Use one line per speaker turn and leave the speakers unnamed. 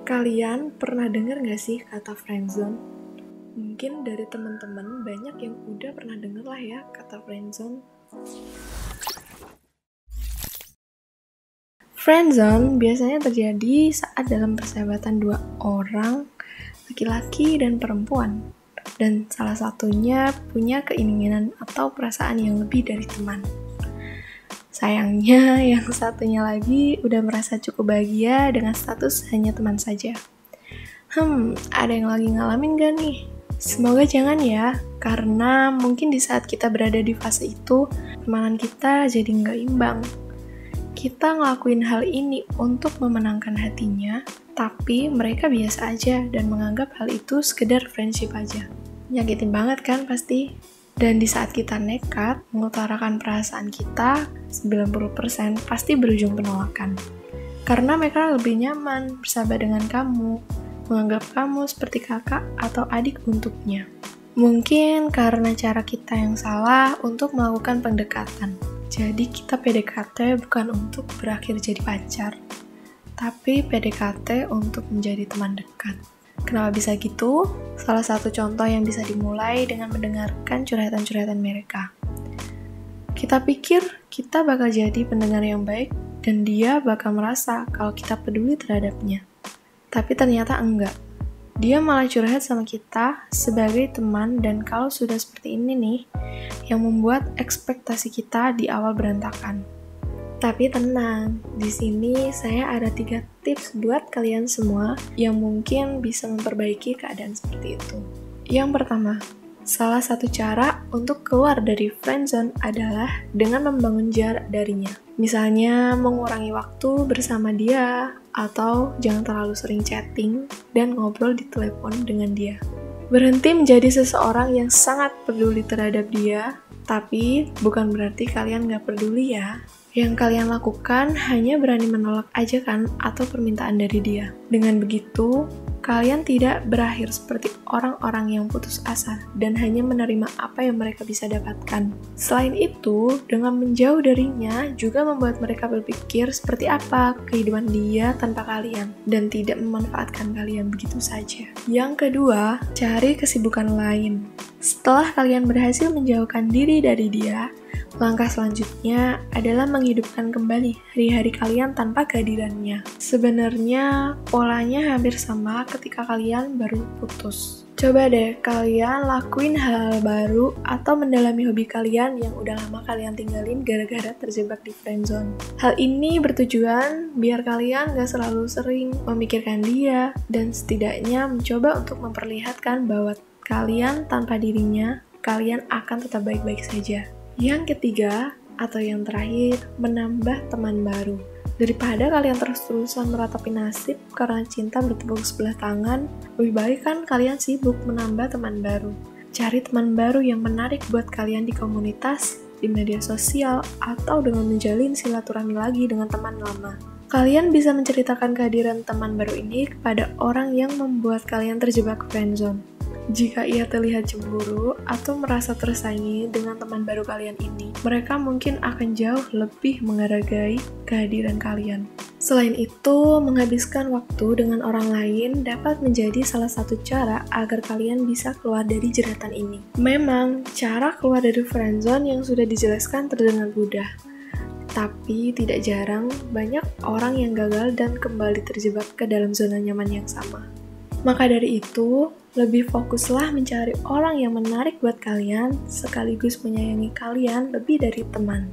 Kalian pernah dengar gak sih kata friendzone? Mungkin dari teman-teman banyak yang udah pernah denger lah ya kata friendzone. Friendzone biasanya terjadi saat dalam persahabatan dua orang, laki-laki dan perempuan. Dan salah satunya punya keinginan atau perasaan yang lebih dari teman. Sayangnya, yang satunya lagi udah merasa cukup bahagia dengan status hanya teman saja. Ada yang lagi ngalamin gak nih? Semoga jangan ya, karena mungkin di saat kita berada di fase itu, pertemanan kita jadi nggak imbang. Kita ngelakuin hal ini untuk memenangkan hatinya, tapi mereka biasa aja dan menganggap hal itu sekedar friendship aja. Nyakitin banget kan pasti? Dan di saat kita nekat mengutarakan perasaan kita, 90% pasti berujung penolakan. Karena mereka lebih nyaman bersahabat dengan kamu, menganggap kamu seperti kakak atau adik untuknya. Mungkin karena cara kita yang salah untuk melakukan pendekatan. Jadi kita PDKT bukan untuk berakhir jadi pacar, tapi PDKT untuk menjadi teman dekat. Kenapa bisa gitu? Salah satu contoh yang bisa dimulai dengan mendengarkan curhatan-curhatan mereka. Kita pikir kita bakal jadi pendengar yang baik dan dia bakal merasa kalau kita peduli terhadapnya. Tapi ternyata enggak. Dia malah curhat sama kita sebagai teman dan kalau sudah seperti ini nih, yang membuat ekspektasi kita di awal berantakan. Tapi tenang, di sini saya ada 3 tips buat kalian semua yang mungkin bisa memperbaiki keadaan seperti itu. Yang pertama, salah satu cara untuk keluar dari friendzone adalah dengan membangun jarak darinya. Misalnya, mengurangi waktu bersama dia, atau jangan terlalu sering chatting dan ngobrol di telepon dengan dia. Berhenti menjadi seseorang yang sangat peduli terhadap dia, tapi bukan berarti kalian gak peduli ya. Yang kalian lakukan hanya berani menolak ajakan atau permintaan dari dia. Dengan begitu, kalian tidak berakhir seperti orang-orang yang putus asa dan hanya menerima apa yang mereka bisa dapatkan. Selain itu, dengan menjauh darinya juga membuat mereka berpikir seperti apa kehidupan dia tanpa kalian dan tidak memanfaatkan kalian begitu saja. Yang kedua, cari kesibukan lain. Setelah kalian berhasil menjauhkan diri dari dia, langkah selanjutnya adalah menghidupkan kembali hari-hari kalian tanpa kehadirannya. Sebenarnya, polanya hampir sama ketika kalian baru putus. Coba deh kalian lakuin hal baru atau mendalami hobi kalian yang udah lama kalian tinggalin gara-gara terjebak di friendzone. Hal ini bertujuan biar kalian gak selalu sering memikirkan dia dan setidaknya mencoba untuk memperlihatkan bahwa kalian tanpa dirinya, kalian akan tetap baik-baik saja. Yang ketiga, atau yang terakhir, menambah teman baru. Daripada kalian terus-terusan meratapi nasib karena cinta bertepuk sebelah tangan, lebih baik kan kalian sibuk menambah teman baru. Cari teman baru yang menarik buat kalian di komunitas, di media sosial, atau dengan menjalin silaturahmi lagi dengan teman lama. Kalian bisa menceritakan kehadiran teman baru ini kepada orang yang membuat kalian terjebak friendzone. Jika ia terlihat cemburu atau merasa tersaingi dengan teman baru kalian ini, mereka mungkin akan jauh lebih menghargai kehadiran kalian. Selain itu, menghabiskan waktu dengan orang lain dapat menjadi salah satu cara agar kalian bisa keluar dari jeratan ini. Memang, cara keluar dari friendzone yang sudah dijelaskan terdengar mudah. Tapi tidak jarang banyak orang yang gagal dan kembali terjebak ke dalam zona nyaman yang sama. Maka dari itu, lebih fokuslah mencari orang yang menarik buat kalian, sekaligus menyayangi kalian lebih dari teman.